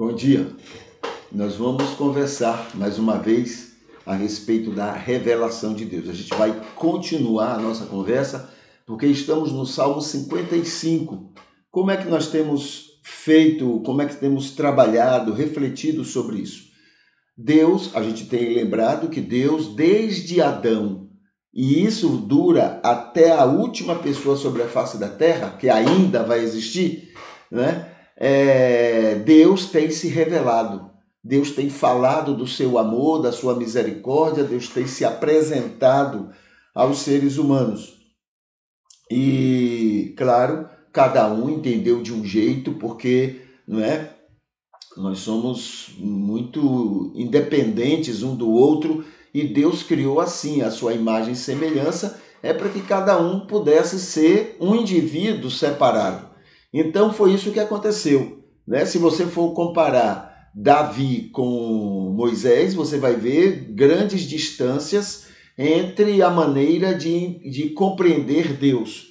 Bom dia. Nós vamos conversar mais uma vez a respeito da revelação de Deus. A gente vai continuar a nossa conversa porque estamos no Salmo 55. Como é que nós temos feito, como é que temos trabalhado, refletido sobre isso? Deus, a gente tem lembrado que Deus, desde Adão, e isso dura até a última pessoa sobre a face da terra, que ainda vai existir, né? Deus tem se revelado, Deus tem falado do seu amor, da sua misericórdia, Deus tem se apresentado aos seres humanos. E, claro, cada um entendeu de um jeito, porque, não é? Nós somos muito independentes um do outro e Deus criou assim a sua imagem e semelhança, para que cada um pudesse ser um indivíduo separado. Então foi isso que aconteceu, né? Se você for comparar Davi com Moisés, você vai ver grandes distâncias entre a maneira de compreender Deus,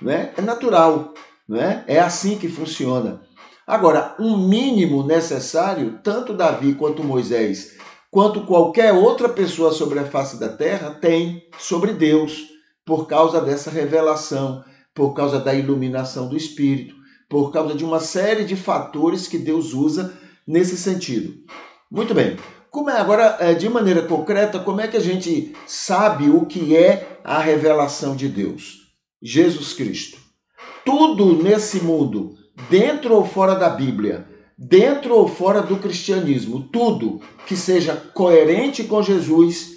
né? É natural, né? É assim que funciona. Agora, um mínimo necessário, tanto Davi quanto Moisés, quanto qualquer outra pessoa sobre a face da terra, tem sobre Deus, por causa dessa revelação, por causa da iluminação do Espírito, por causa de uma série de fatores que Deus usa nesse sentido. Muito bem. Agora, de maneira concreta, como é que a gente sabe o que é a revelação de Deus? Jesus Cristo. Tudo nesse mundo, dentro ou fora da Bíblia, dentro ou fora do cristianismo, tudo que seja coerente com Jesus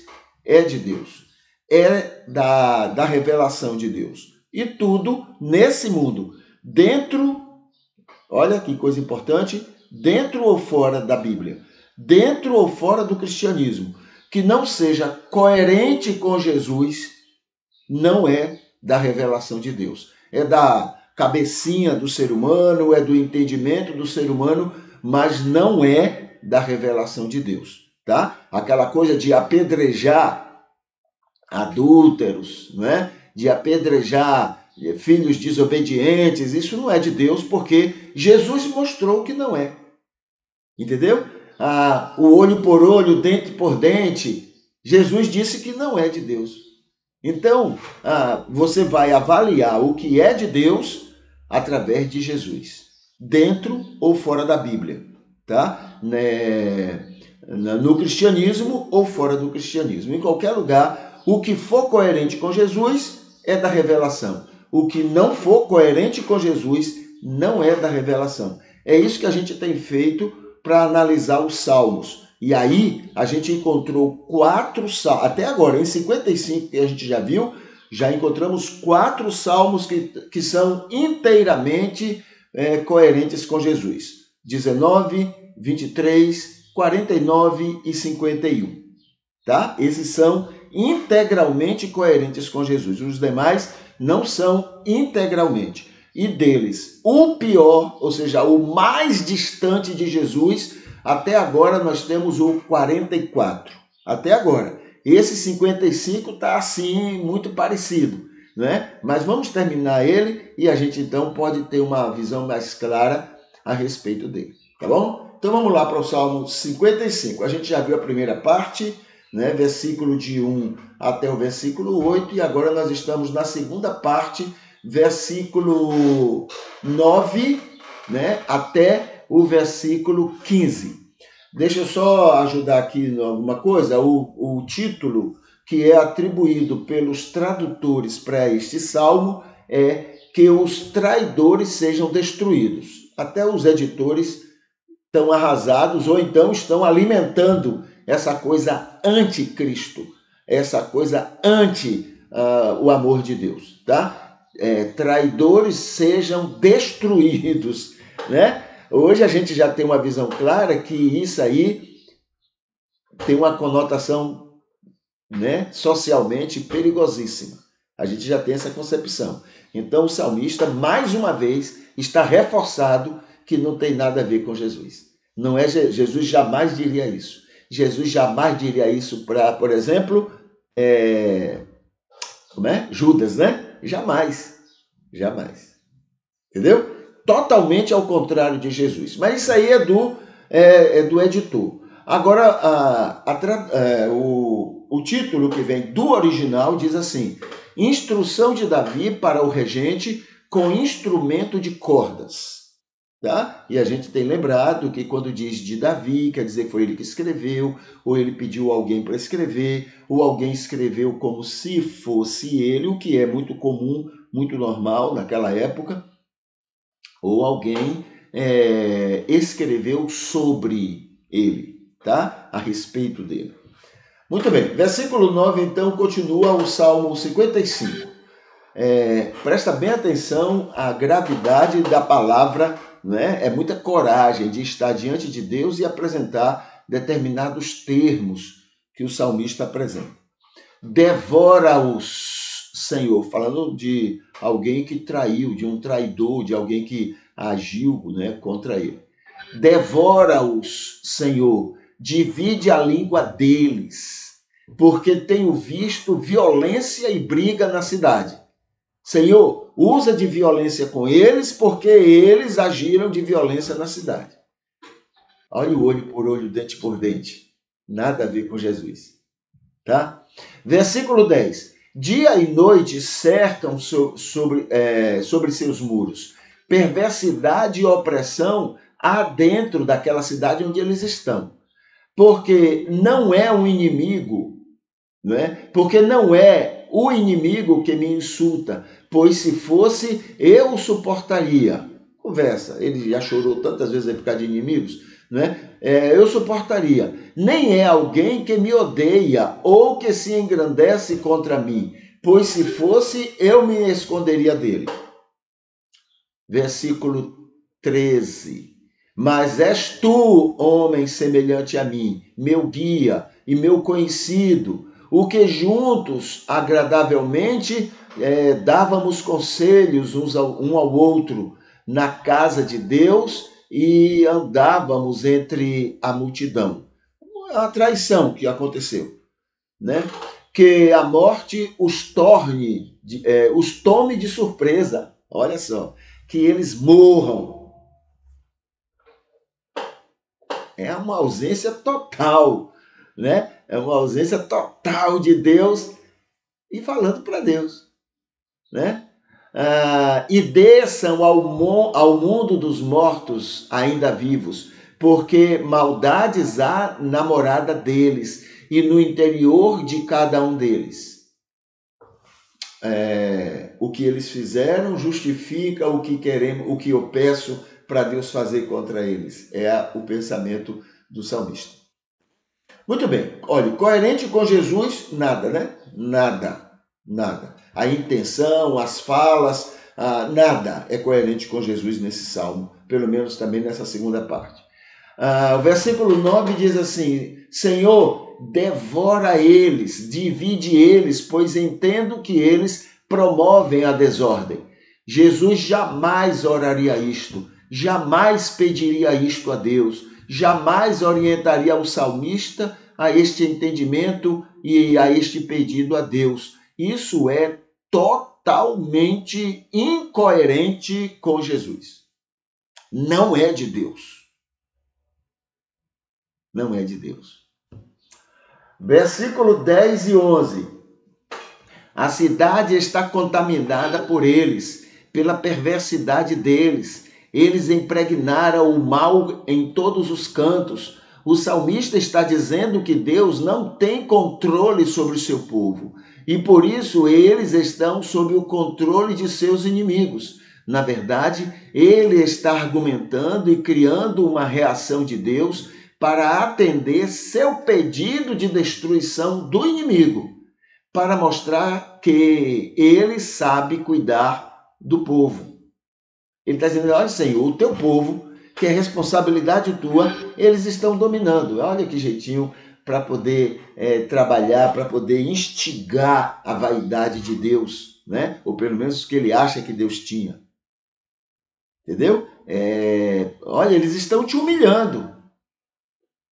é de Deus, é da revelação de Deus. E tudo nesse mundo, dentro, olha que coisa importante, dentro ou fora da Bíblia, dentro ou fora do cristianismo, que não seja coerente com Jesus, não é da revelação de Deus. É da cabecinha do ser humano, é do entendimento do ser humano, mas não é da revelação de Deus, tá? Aquela coisa de apedrejar adúlteros, não é? De apedrejar filhos desobedientes, isso não é de Deus, porque Jesus mostrou que não é. Entendeu? O olho por olho, dente por dente, Jesus disse que não é de Deus. Então, você vai avaliar o que é de Deus através de Jesus, dentro ou fora da Bíblia, tá? No cristianismo ou fora do cristianismo. Em qualquer lugar, o que for coerente com Jesus é da revelação. O que não for coerente com Jesus não é da revelação. É isso que a gente tem feito para analisar os salmos. E aí a gente encontrou 4 salmos, até agora, em 55 que a gente já viu, já encontramos 4 salmos que são inteiramente coerentes com Jesus. 19, 23, 49 e 51. Tá? Esses são integralmente coerentes com Jesus. Os demais não são integralmente. E deles, o pior, ou seja, o mais distante de Jesus, até agora nós temos o 44. Até agora. Esse 55 está assim, muito parecido, né? Mas vamos terminar ele e a gente então pode ter uma visão mais clara a respeito dele, tá bom? Então vamos lá para o Salmo 55. A gente já viu a primeira parte, né? Versículo de 1 até o versículo 8, e agora nós estamos na segunda parte, versículo 9, né? Até o versículo 15. Deixa eu só ajudar aqui em alguma coisa. O título que é atribuído pelos tradutores para este salmo é que os traidores sejam destruídos. Até os editores estão arrasados ou então estão alimentando essa coisa anticristo, essa coisa anti o amor de Deus, tá? Traidores sejam destruídos, né? Hoje a gente já tem uma visão clara que isso aí tem uma conotação, né, socialmente perigosíssima. A gente já tem essa concepção. Então o salmista, mais uma vez, está reforçado que não tem nada a ver com Jesus. Não é Jesus jamais diria isso. Jesus jamais diria isso para, por exemplo, Judas, né? Jamais. Jamais. Entendeu? Totalmente ao contrário de Jesus. Mas isso aí é é do editor. Agora, o título que vem do original diz assim: Instrução de Davi para o regente com instrumento de cordas. Tá? E a gente tem lembrado que quando diz de Davi, quer dizer que foi ele que escreveu, ou ele pediu alguém para escrever, ou alguém escreveu como se fosse ele, o que é muito comum, muito normal naquela época, ou alguém escreveu sobre ele, tá? A respeito dele. Muito bem, versículo 9, então, continua o Salmo 55. Presta bem atenção à gravidade da palavra, né? É muita coragem de estar diante de Deus e apresentar determinados termos que o salmista apresenta. Devora-os, Senhor, falando de alguém que traiu, de um traidor, de alguém que agiu, né, contra ele. Devora-os, Senhor, divide a língua deles, porque tenho visto violência e briga na cidade. Senhor, usa de violência com eles, porque eles agiram de violência na cidade. Olha o olho por olho, dente por dente. Nada a ver com Jesus. Tá? Versículo 10. Dia e noite cercam sobre seus muros. Perversidade e opressão há dentro daquela cidade onde eles estão. Porque não é um inimigo, não é? Porque não é o inimigo que me insulta, pois se fosse, eu o suportaria. Conversa, ele já chorou tantas vezes por causa de inimigos, né? Eu suportaria. Nem é alguém que me odeia ou que se engrandece contra mim, pois se fosse, eu me esconderia dele. Versículo 13. Mas és tu, homem semelhante a mim, meu guia e meu conhecido, o que juntos, agradavelmente, dávamos conselhos um ao outro na casa de Deus e andávamos entre a multidão. A traição que aconteceu, né? Que a morte os tome de surpresa. Olha só, que eles morram. É uma ausência total, né? É uma ausência total de Deus e falando para Deus, né? E desçam ao mundo dos mortos ainda vivos, porque maldades há na morada deles e no interior de cada um deles. O que eles fizeram justifica o que queremos, o que eu peço para Deus fazer contra eles. É o pensamento do salmista. Muito bem. Olha, coerente com Jesus, nada, né? Nada. A intenção, as falas, nada é coerente com Jesus nesse salmo, pelo menos também nessa segunda parte. O versículo 9 diz assim: Senhor, devora eles, divide eles, pois entendo que eles promovem a desordem. Jesus jamais oraria isto, jamais pediria isto a Deus, jamais orientaria o salmista a este entendimento e a este pedido a Deus. Isso é totalmente incoerente com Jesus. Não é de Deus. Não é de Deus. Versículo 10 e 11. A cidade está contaminada por eles, pela perversidade deles. Eles impregnaram o mal em todos os cantos. O salmista está dizendo que Deus não tem controle sobre o seu povo. E por isso eles estão sob o controle de seus inimigos. Na verdade, ele está argumentando e criando uma reação de Deus para atender seu pedido de destruição do inimigo, para mostrar que ele sabe cuidar do povo. Ele está dizendo: olha, Senhor, o teu povo, que é responsabilidade tua, eles estão dominando. Olha que jeitinho para poder trabalhar, para poder instigar a vaidade de Deus, né? Ou pelo menos o que ele acha que Deus tinha. Entendeu? Olha, eles estão te humilhando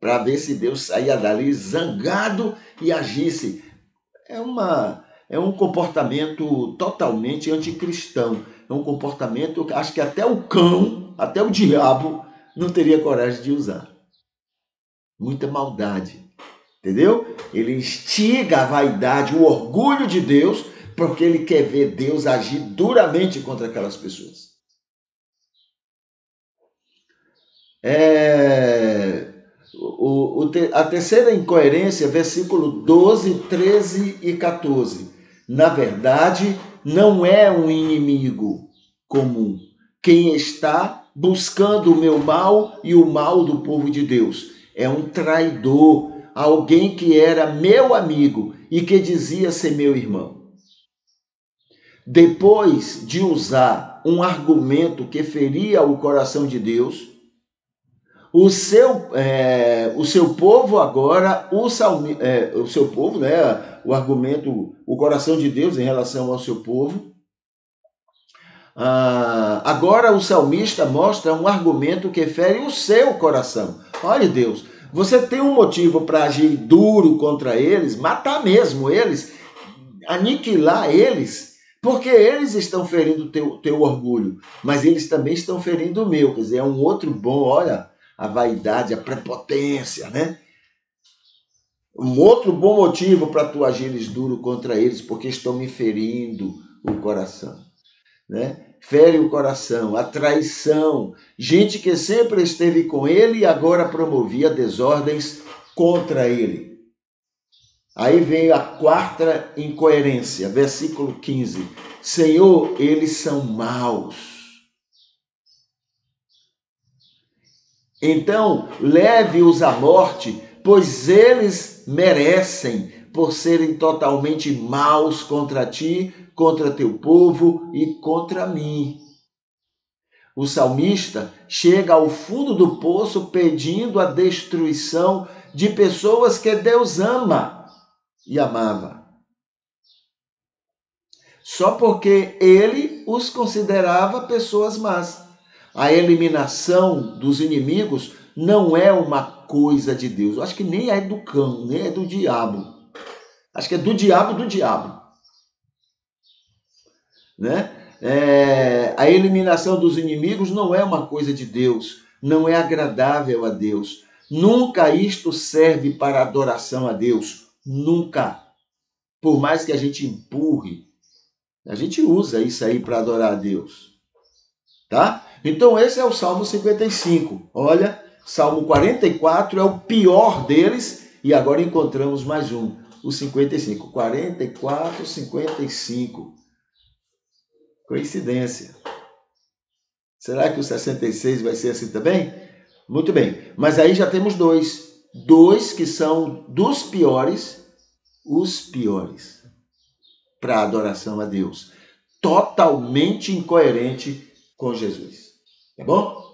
para ver se Deus saía dali zangado e agisse. É um comportamento totalmente anticristão. É um comportamento que acho que até o cão, até o diabo não teria coragem de usar. muita maldade. Entendeu? Ele instiga a vaidade, o orgulho de Deus, porque ele quer ver Deus agir duramente contra aquelas pessoas. A terceira incoerência, versículo 12, 13 e 14. Na verdade, não é um inimigo comum quem está buscando o meu mal e o mal do povo de Deus. É um traidor, alguém que era meu amigo e que dizia ser meu irmão. Depois de usar um argumento que feria o coração de Deus, o seu povo agora, o seu povo, né, o argumento, o coração de Deus em relação ao seu povo, agora o salmista mostra um argumento que fere o seu coração. Olha, Deus, você tem um motivo para agir duro contra eles, matar mesmo eles, aniquilar eles, porque eles estão ferindo o teu orgulho, mas eles também estão ferindo o meu. Quer dizer, é um outro bom, olha, a vaidade, a prepotência, né? Um outro bom motivo para tu agires duro contra eles, porque estão me ferindo o coração, né? Fere o coração, a traição, gente que sempre esteve com ele e agora promovia desordens contra ele. Aí veio a quarta incoerência, versículo 15. Senhor, eles são maus. Então, leve-os à morte, pois eles merecem, por serem totalmente maus contra ti, contra teu povo e contra mim. O salmista chega ao fundo do poço pedindo a destruição de pessoas que Deus ama e amava. Só porque ele os considerava pessoas más. A eliminação dos inimigos não é uma coisa de Deus. Eu acho que nem é do cão, nem é do diabo. Acho que é do diabo. Né? A eliminação dos inimigos não é uma coisa de Deus. Não é agradável a Deus. Nunca isto serve para adoração a Deus. Nunca. Por mais que a gente empurre, a gente usa isso aí para adorar a Deus. Tá? Então esse é o Salmo 55. Olha, Salmo 44 é o pior deles e agora encontramos mais um, o 55. 44, 55. Coincidência. Será que o 66 vai ser assim também? Muito bem, mas aí já temos dois. Dois que são dos piores, os piores, para adoração a Deus. Totalmente incoerente com Jesus. Tá bom?